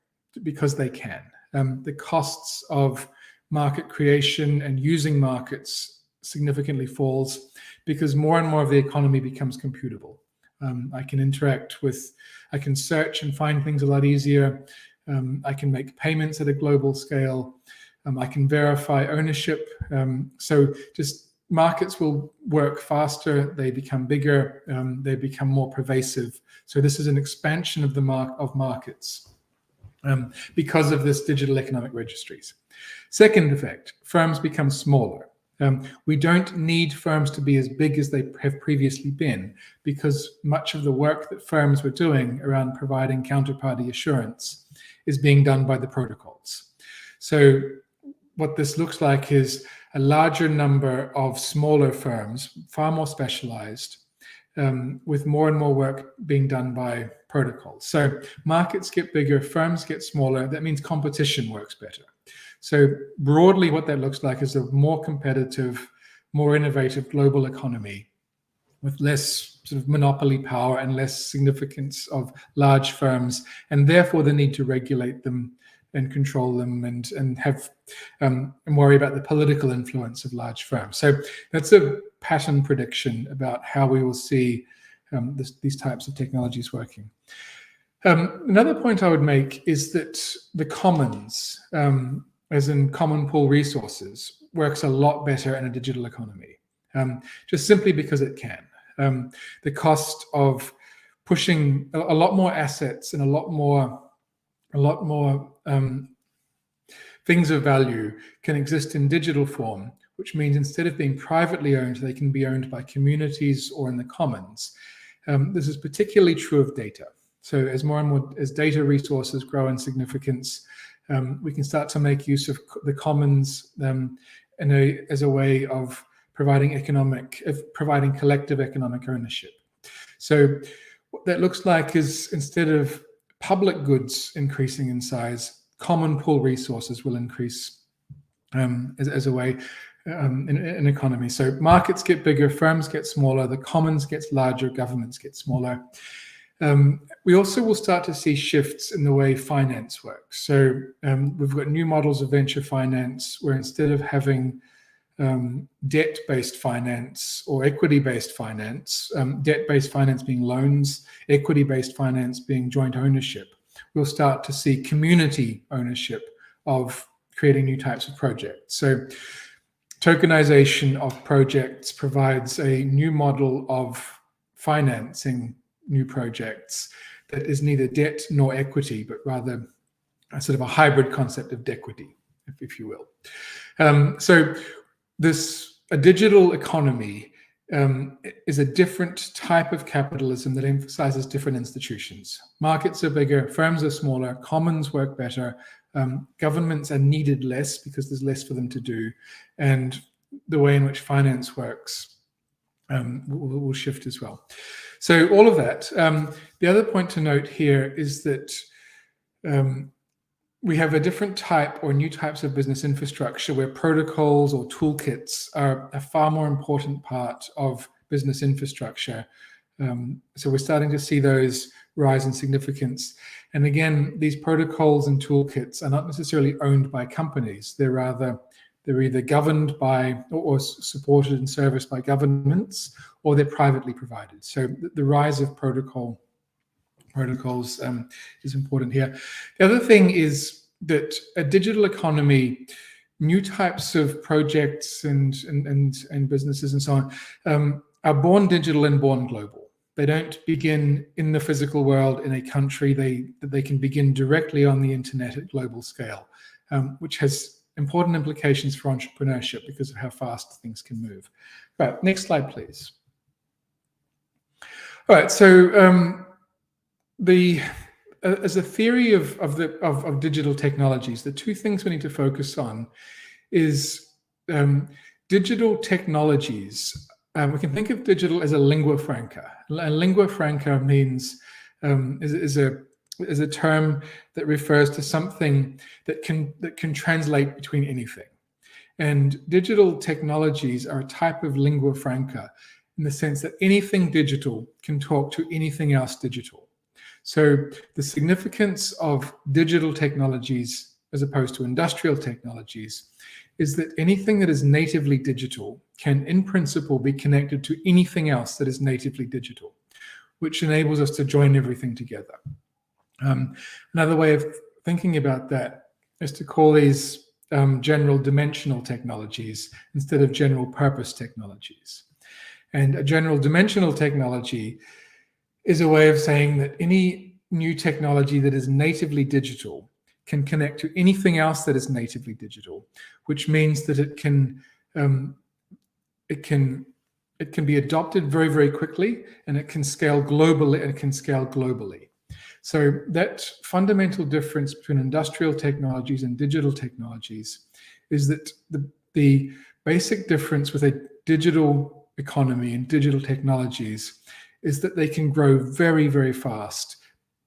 because they can. The costs of market creation and using markets significantly falls because more and more of the economy becomes computable. I can search and find things a lot easier. I can make payments at a global scale. I can verify ownership. So just markets will work faster, they become bigger, they become more pervasive. So this is an expansion of the markets because of this digital economic registries. Second effect, firms become smaller. We don't need firms to be as big as they have previously been, because much of the work that firms were doing around providing counterparty assurance is being done by the protocols. So what this looks like is a larger number of smaller firms, far more specialized, with more and more work being done by protocols. So markets get bigger, firms get smaller. That means competition works better. So broadly, what that looks like is a more competitive, more innovative global economy with less sort of monopoly power and less significance of large firms, and therefore the need to regulate them and control them and have and worry about the political influence of large firms. So that's a pattern prediction about how we will see these types of technologies working. Another point I would make is that the commons, as in common pool resources, works a lot better in a digital economy, just simply because it can. The cost of pushing a lot more assets and a lot more things of value can exist in digital form, which means instead of being privately owned, they can be owned by communities or in the commons. This is particularly true of data. So as more and more as data resources grow in significance, we can start to make use of the commons as a way of providing collective economic ownership. So what that looks like is, instead of public goods increasing in size, common pool resources will increase as a way in economy. So markets get bigger, firms get smaller, the commons gets larger, governments get smaller. We also will start to see shifts in the way finance works. So we've got new models of venture finance where, instead of having debt-based finance or equity-based finance, debt-based finance being loans, equity-based finance being joint ownership, we'll start to see community ownership of creating new types of projects. So tokenization of projects provides a new model of financing new projects that is neither debt nor equity, but rather a sort of a hybrid concept of dequity, if you will. So a digital economy is a different type of capitalism that emphasizes different institutions. Markets are bigger, firms are smaller, commons work better, governments are needed less because there's less for them to do, and the way in which finance works will shift as well. So all of that. The other point to note here is that we have a different type or new types of business infrastructure where protocols or toolkits are a far more important part of business infrastructure. So we're starting to see those rise in significance. And again, these protocols and toolkits are not necessarily owned by companies. They're either governed by or supported and serviced by governments, or they're privately provided. So the rise of protocols is important here. The other thing is that a digital economy, new types of projects and businesses and so on are born digital and born global. They don't begin in the physical world in a country. They can begin directly on the internet at global scale, which has important implications for entrepreneurship because of how fast things can move. Right, next slide, please. All right, so as a theory of digital technologies, the two things we need to focus on is digital technologies. We can think of digital as a lingua franca. A lingua franca means is a term that refers to something that can translate between anything. And digital technologies are a type of lingua franca in the sense that anything digital can talk to anything else digital. So the significance of digital technologies as opposed to industrial technologies is that anything that is natively digital can, in principle, be connected to anything else that is natively digital, which enables us to join everything together. Another way of thinking about that is to call these general dimensional technologies instead of general purpose technologies. And a general dimensional technology is a way of saying that any new technology that is natively digital can connect to anything else that is natively digital, which means that it can be adopted very, very quickly, and it can scale globally. So that fundamental difference between industrial technologies and digital technologies is that the basic difference with a digital economy and digital technologies is that they can grow very, very fast,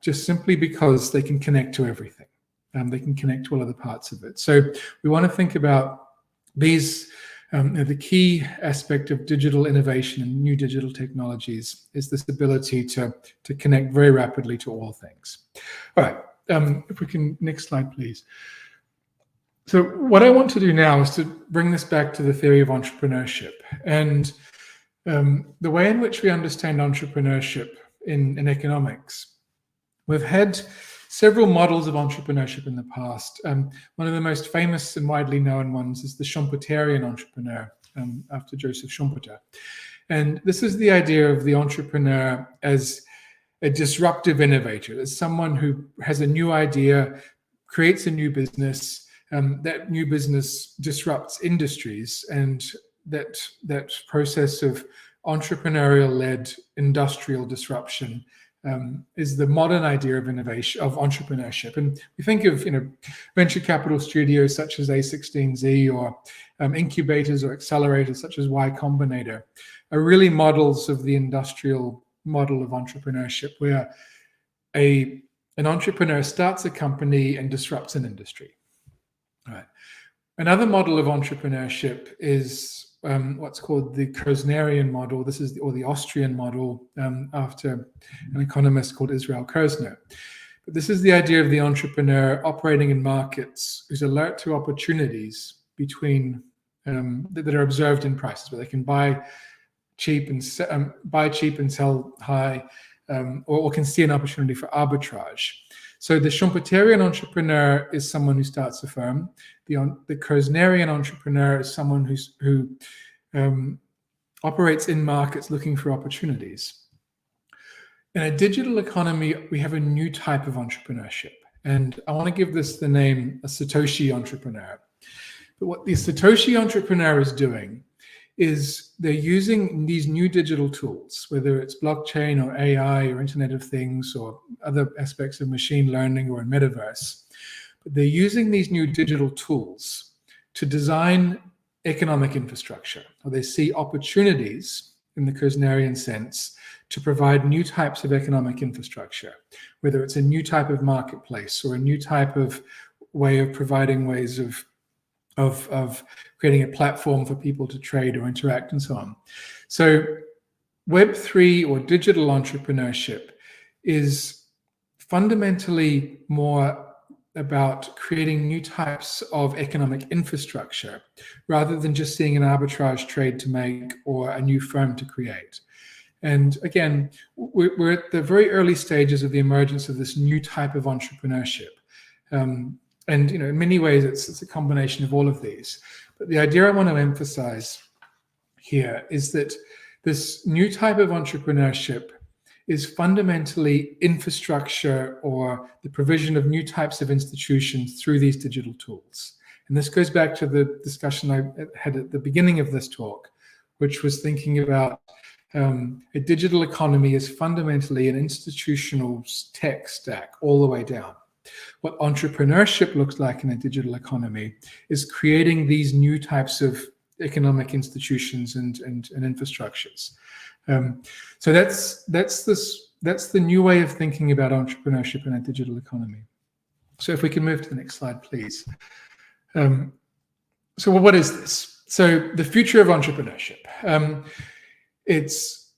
just simply because they can connect to everything. They can connect to all other parts of it. So we want to think about these. The key aspect of digital innovation and new digital technologies is this ability to connect very rapidly to all things. All right, if we can, next slide, please. So what I want to do now is to bring this back to the theory of entrepreneurship and the way in which we understand entrepreneurship in economics. We've had several models of entrepreneurship in the past. One of the most famous and widely known ones is the Schumpeterian entrepreneur, after Joseph Schumpeter. And this is the idea of the entrepreneur as a disruptive innovator, as someone who has a new idea, creates a new business, that new business disrupts industries, and that process of entrepreneurial-led industrial disruption is the modern idea of innovation, of entrepreneurship. And we think of venture capital studios such as A16Z, or incubators or accelerators such as Y Combinator, are really models of the industrial model of entrepreneurship, where an entrepreneur starts a company and disrupts an industry. All right. Another model of entrepreneurship is what's called the Kersnerian model. This is the Austrian model, after an economist called Israel Kirzner. But this is the idea of the entrepreneur operating in markets who's alert to opportunities between that are observed in prices, where they can buy cheap and sell high, or can see an opportunity for arbitrage. So the Schumpeterian entrepreneur is someone who starts a firm. The Kersnerian entrepreneur is someone who operates in markets looking for opportunities. In a digital economy, we have a new type of entrepreneurship. And I want to give this the name a Satoshi entrepreneur. But what the Satoshi entrepreneur is doing is they're using these new digital tools, whether it's blockchain or AI or Internet of Things or other aspects of machine learning or a metaverse. But they're using these new digital tools to design economic infrastructure, or they see opportunities in the Kersnerian sense to provide new types of economic infrastructure, whether it's a new type of marketplace or a new type of way of providing ways of creating a platform for people to trade or interact and so on. So Web3 or digital entrepreneurship is fundamentally more about creating new types of economic infrastructure rather than just seeing an arbitrage trade to make or a new firm to create. And again, we're at the very early stages of the emergence of this new type of entrepreneurship. And in many ways, it's a combination of all of these. But the idea I want to emphasize here is that this new type of entrepreneurship is fundamentally infrastructure or the provision of new types of institutions through these digital tools. And this goes back to the discussion I had at the beginning of this talk, which was thinking about a digital economy is fundamentally an institutional tech stack all the way down. What entrepreneurship looks like in a digital economy is creating these new types of economic institutions and infrastructures. So that's the new way of thinking about entrepreneurship in a digital economy. So if we can move to the next slide, please. So what is this? So the future of entrepreneurship. It's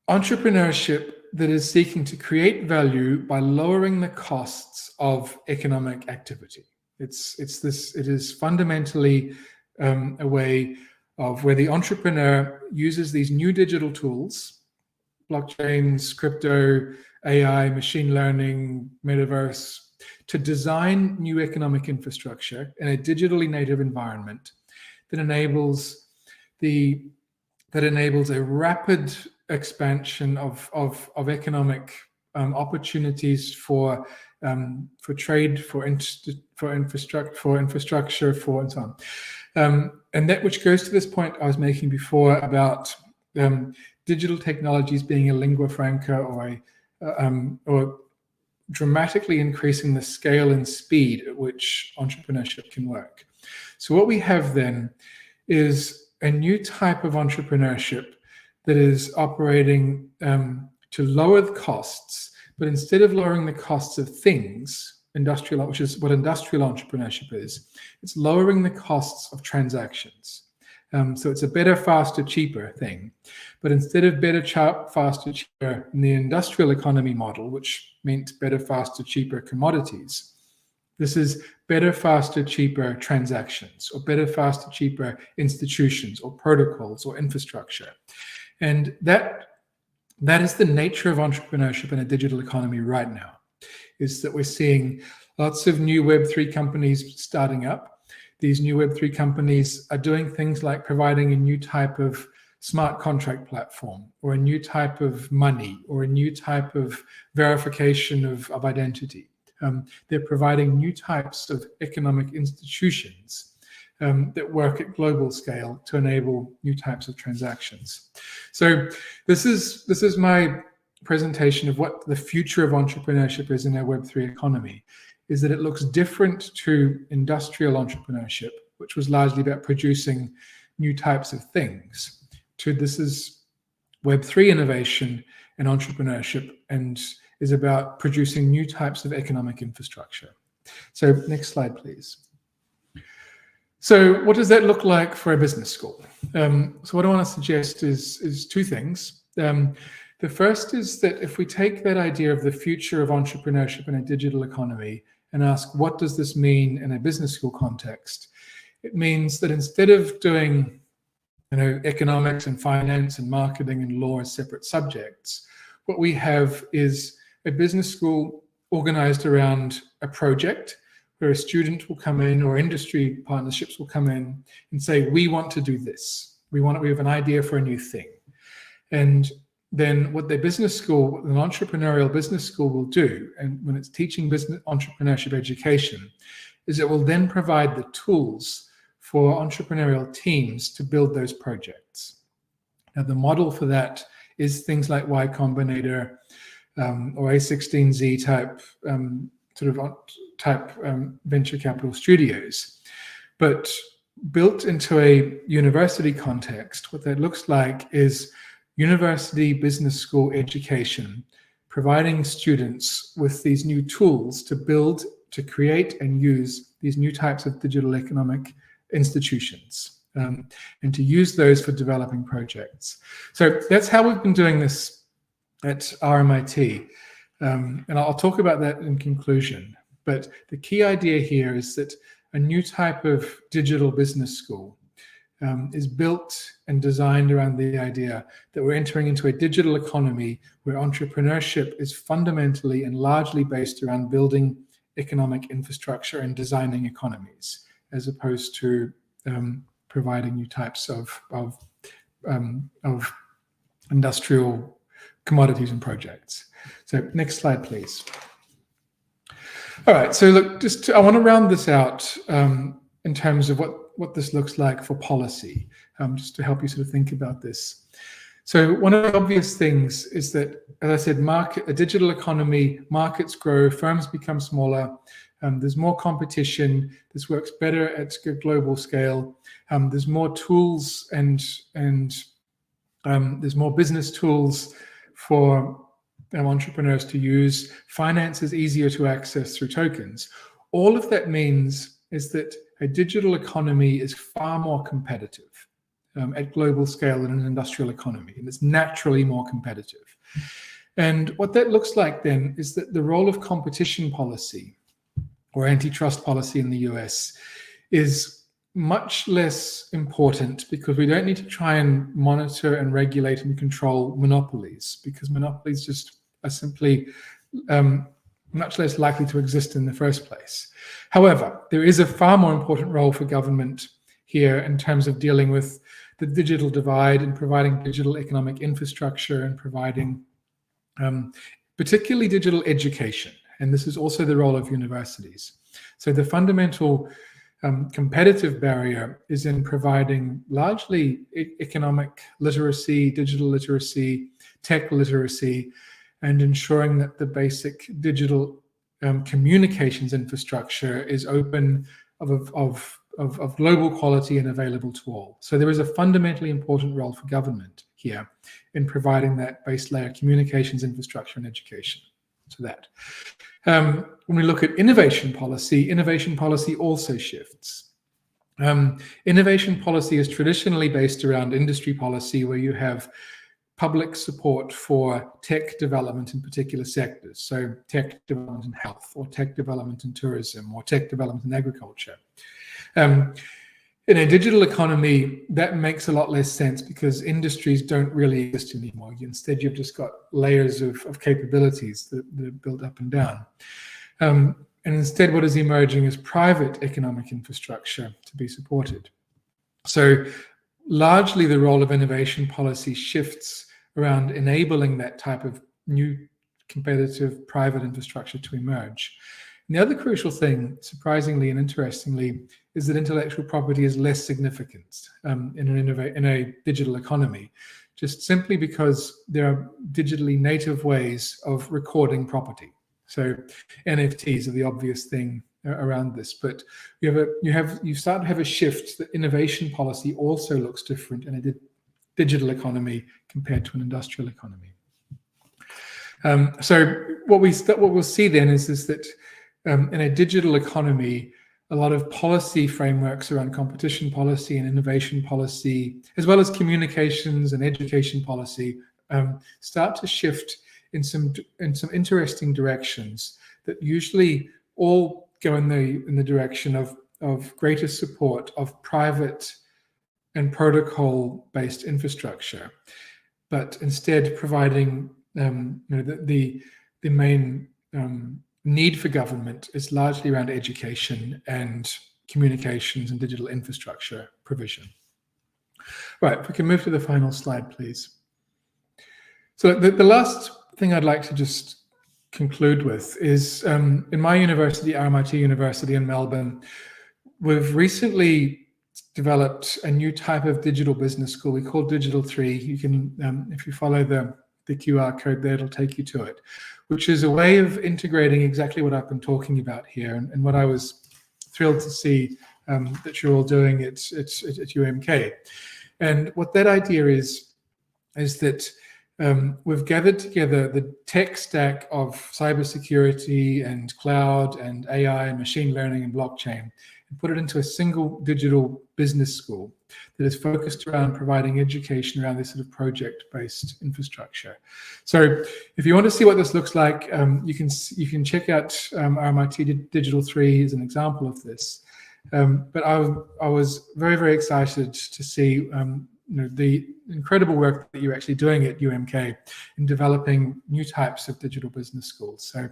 entrepreneurship that is seeking to create value by lowering the costs of economic activity. It is fundamentally a way of where the entrepreneur uses these new digital tools, blockchains, crypto, AI, machine learning, metaverse, to design new economic infrastructure in a digitally native environment that enables a rapid expansion of economic opportunities for trade, for infrastructure, and so on. And that which goes to this point I was making before about digital technologies being a lingua franca or dramatically increasing the scale and speed at which entrepreneurship can work. So what we have then is a new type of entrepreneurship that is operating to lower the costs, but instead of lowering the costs of things, which is what industrial entrepreneurship is, it's lowering the costs of transactions. So it's a better, faster, cheaper thing. But instead of better, faster, cheaper in the industrial economy model, which meant better, faster, cheaper commodities, this is better, faster, cheaper transactions, or better, faster, cheaper institutions, or protocols, or infrastructure. And that is the nature of entrepreneurship in a digital economy right now, is that we're seeing lots of new Web3 companies starting up. These new Web3 companies are doing things like providing a new type of smart contract platform, or a new type of money, or a new type of verification of identity. They're providing new types of economic institutions that work at global scale to enable new types of transactions. So this is my presentation of what the future of entrepreneurship is in our Web3 economy, is that it looks different to industrial entrepreneurship, which was largely about producing new types of things, to this is Web3 innovation and entrepreneurship, and is about producing new types of economic infrastructure. So next slide, please. So what does that look like for a business school? So what I want to suggest is two things. The first is that if we take that idea of the future of entrepreneurship in a digital economy and ask, what does this mean in a business school context? It means that instead of doing economics and finance and marketing and law as separate subjects, what we have is a business school organized around a project where a student will come in, or industry partnerships will come in and say, we want to do this. We have an idea for a new thing. And then what the business school, an entrepreneurial business school will do, and when it's teaching business entrepreneurship education, is it will then provide the tools for entrepreneurial teams to build those projects. Now, the model for that is things like Y Combinator or A16Z type venture capital studios. But built into a university context, what that looks like is university business school education, providing students with these new tools to build, to create and use these new types of digital economic institutions, and to use those for developing projects. So that's how we've been doing this at RMIT. And I'll talk about that in conclusion. But the key idea here is that a new type of digital business school is built and designed around the idea that we're entering into a digital economy where entrepreneurship is fundamentally and largely based around building economic infrastructure and designing economies, as opposed to providing new types of industrial commodities and projects. So next slide, please. All right, so look, I want to round this out in terms of what this looks like for policy, just to help you sort of think about this. So one of the obvious things is that, as I said, a digital economy, markets grow, firms become smaller, there's more competition, this works better at a global scale, there's more tools and there's more business tools for entrepreneurs to use, finance is easier to access through tokens. All of that means is that a digital economy is far more competitive at global scale than an industrial economy, and it's naturally more competitive. And what that looks like then is that the role of competition policy or antitrust policy in the US is much less important, because we don't need to try and monitor and regulate and control monopolies, because monopolies just are simply much less likely to exist in the first place. However, there is a far more important role for government here in terms of dealing with the digital divide and providing digital economic infrastructure and providing particularly digital education. And this is also the role of universities. So the fundamental competitive barrier is in providing largely economic literacy, digital literacy, tech literacy, and ensuring that the basic digital communications infrastructure is open, of global quality and available to all. So there is a fundamentally important role for government here in providing that base layer communications infrastructure and education to that. When we look at innovation policy also shifts. Innovation policy is traditionally based around industry policy, where you have public support for tech development in particular sectors. So tech development in health, or tech development in tourism, or tech development in agriculture. In a digital economy, that makes a lot less sense because industries don't really exist anymore. Instead, you've just got layers of capabilities that are built up and down. And instead, what is emerging is private economic infrastructure to be supported. So largely the role of innovation policy shifts around enabling that type of new competitive private infrastructure to emerge. And the other crucial thing, surprisingly and interestingly, is that intellectual property is less significant in a digital economy, just simply because there are digitally native ways of recording property. So NFTs are the obvious thing around this, but you start to have a shift that innovation policy also looks different in a digital economy compared to an industrial economy. So what we'll see then is that in a digital economy, a lot of policy frameworks around competition policy and innovation policy, as well as communications and education policy, start to shift in some interesting directions that usually all go in the direction of greater support of private and protocol-based infrastructure, but instead providing the main need for government is largely around education and communications and digital infrastructure provision. Right, if we can move to the final slide, please. So the last thing I'd like to just conclude with is in my university, RMIT University in Melbourne, we've recently developed a new type of digital business school we call Digital 3. You can, if you follow the QR code there, it'll take you to it, which is a way of integrating exactly what I've been talking about here and what I was thrilled to see that you're all doing at UMK. And what that idea is that we've gathered together the tech stack of cybersecurity and cloud and AI and machine learning and blockchain and put it into a single digital business school that is focused around providing education around this sort of project-based infrastructure. So if you want to see what this looks like, you can check out RMIT Digital 3 as an example of this. But I was very, very excited to see the incredible work that you're actually doing at UMK in developing new types of digital business schools. So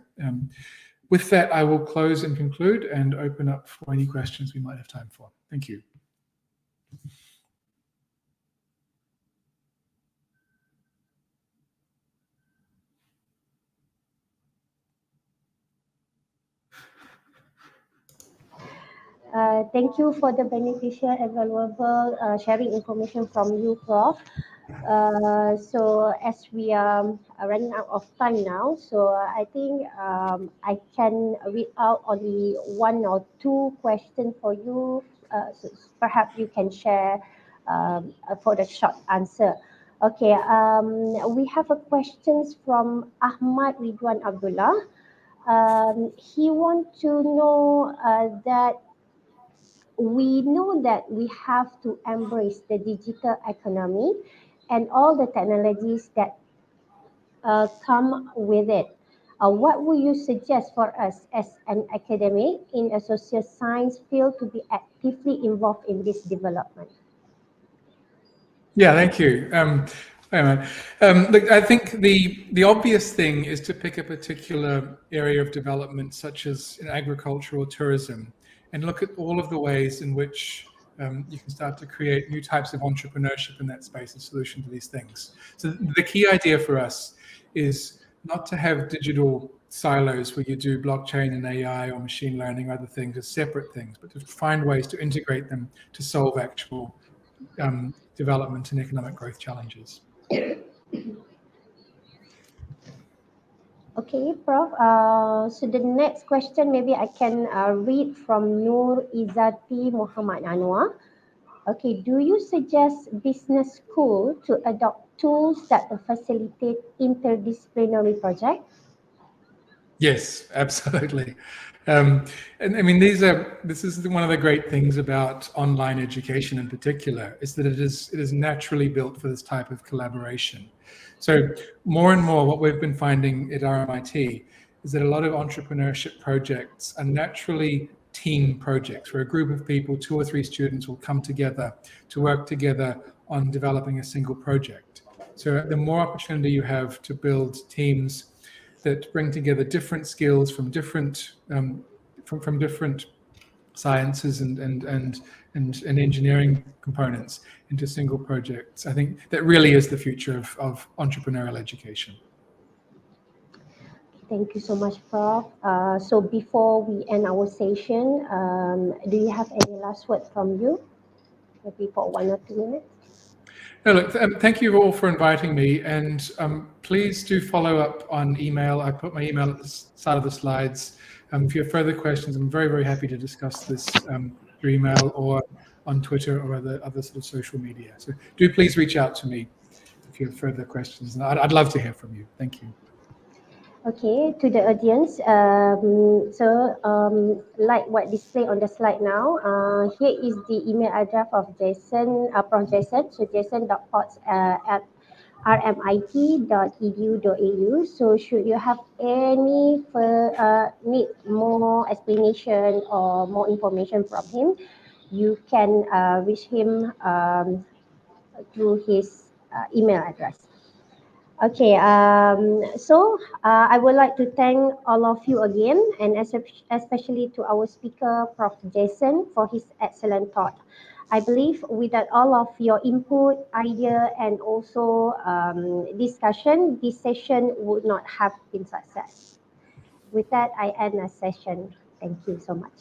with that, I will close and conclude and open up for any questions we might have time for. Thank you. Thank you for the beneficial and valuable sharing information from you, Prof. So as we are running out of time now, so I think I can read out only one or two questions for you. So perhaps you can share for the short answer. Okay, we have a questions from Ahmad Ridwan Abdullah. He wants to know that we know that we have to embrace the digital economy and all the technologies that come with it. What would you suggest for us as an academic in a social science field to be actively involved in this development? Yeah, thank you. Look, I think the obvious thing is to pick a particular area of development, such as agriculture or tourism, and look at all of the ways in which you can start to create new types of entrepreneurship in that space, a solution to these things. So the key idea for us is not to have digital silos where you do blockchain and AI or machine learning or other things as separate things, but to find ways to integrate them to solve actual development and economic growth challenges. Okay, Prof. So the next question, maybe I can read from Nur Izzati Muhammad Anwar. Okay, do you suggest business school to adopt tools that facilitate interdisciplinary projects? Yes, absolutely. And I mean, this is one of the great things about online education in particular, is that it is naturally built for this type of collaboration. So more and more what we've been finding at RMIT is that a lot of entrepreneurship projects are naturally team projects where a group of people, 2 or 3 students, will come together to work together on developing a single project. So the more opportunity you have to build teams that bring together different skills from different from different sciences and engineering components into single projects, I think that really is the future of entrepreneurial education. Thank you so much, Prof. So before we end our session, do you have any last word from you? Maybe for 1 or 2 minutes. No, look, thank you all for inviting me, and please do follow up on email. I put my email at the side of the slides. If you have further questions, I'm very, very happy to discuss this through email or on Twitter or other sort of social media. So do please reach out to me if you have further questions. And I'd love to hear from you. Thank you. Okay, to the audience, like what displayed on the slide now, here is the email address of Jason, Prof. Jason. So jason.potts at rmit.edu.au. So should you have any need more explanation or more information from him, you can reach him through his email address. Okay, I would like to thank all of you again, and especially to our speaker, Prof. Jason, for his excellent thought. I believe without all of your input, idea, and also discussion, this session would not have been success. With that, I end the session. Thank you so much.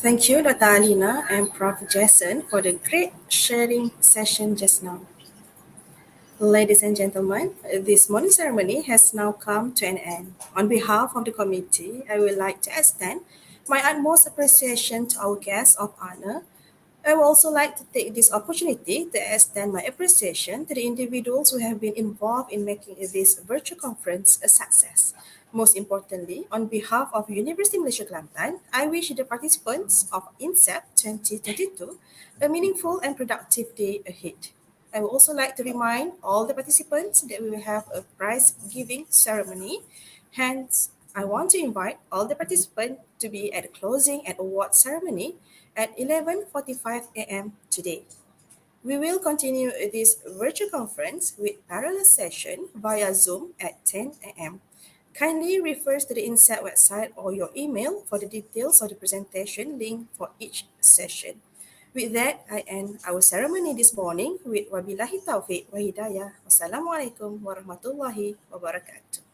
Thank you, Dr. Alina and Prof. Jason, for the great sharing session just now. Ladies and gentlemen, this morning ceremony has now come to an end. On behalf of the committee, I would like to extend my utmost appreciation to our guests of honor. I would also like to take this opportunity to extend my appreciation to the individuals who have been involved in making this virtual conference a success. Most importantly, on behalf of University Malaysia Kelantan, I wish the participants of InCEBT2022 a meaningful and productive day ahead. I would also like to remind all the participants that we will have a prize giving ceremony. Hence, I want to invite all the participants to be at the closing and award ceremony at 11:45 a.m. today. We will continue this virtual conference with parallel session via Zoom at 10 a.m. Kindly refer to the InCEBT website or your email for the details of the presentation link for each session. With that, I end our ceremony this morning with wabillahi taufiq wa hidayah. Wassalamualaikum warahmatullahi wabarakatuh.